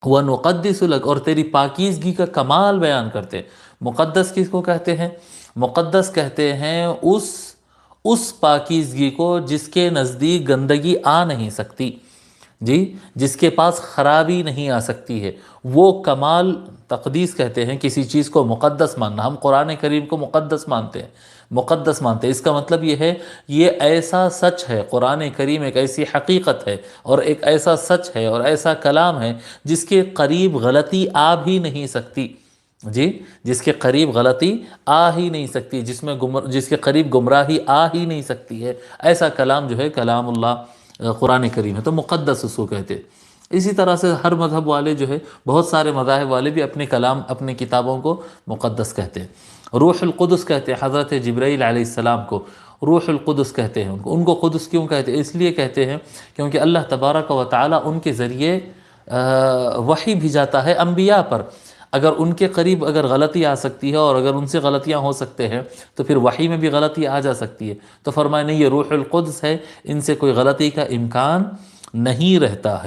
وَنُقَدِّسُ لَكَ، اور تیری پاکیزگی کا کمال بیان کرتے ہیں۔ مقدس کس کو کہتے ہیں؟ مقدس کہتے ہیں اس پاکیزگی کو جس کے نزدیک گندگی آ نہیں سکتی، جی، جس کے پاس خرابی نہیں آ سکتی ہے، وہ کمال تقدیس کہتے ہیں کسی چیز کو مقدس ماننا۔ ہم قرآن کریم کو مقدس مانتے ہیں، مقدس مانتے ہیں، اس کا مطلب یہ ہے یہ ایسا سچ ہے، قرآن کریم ایک ایسی حقیقت ہے اور ایک ایسا سچ ہے اور ایسا کلام ہے جس کے قریب غلطی آ بھی نہیں سکتی، جی، جس کے قریب غلطی آ ہی نہیں سکتی، جس کے قریب گمراہی آ ہی نہیں سکتی ہے، ایسا کلام جو ہے کلام اللہ قرآن کریم ہے، تو مقدس اس کو کہتے ہیں۔ اسی طرح سے ہر مذہب والے جو ہے، بہت سارے مذاہب والے بھی اپنے کلام، اپنے کتابوں کو مقدس کہتے ہیں۔ روح القدس کہتے ہیں حضرت جبرائیل علیہ السلام کو، روح القدس کہتے ہیں ان کو قدس کیوں کہتے ہیں؟ اس لیے کہتے ہیں کیونکہ اللہ تبارک و تعالی ان کے ذریعے وحی بھیجاتا ہے انبیاء پر۔ اگر ان کے قریب اگر غلطی آ سکتی ہے اور اگر ان سے غلطیاں ہو سکتے ہیں تو پھر وحی میں بھی غلطی آ جا سکتی ہے، تو فرمایا نہیں، یہ روح القدس ہے، ان سے کوئی غلطی کا امکان نہیں رہتا ہے۔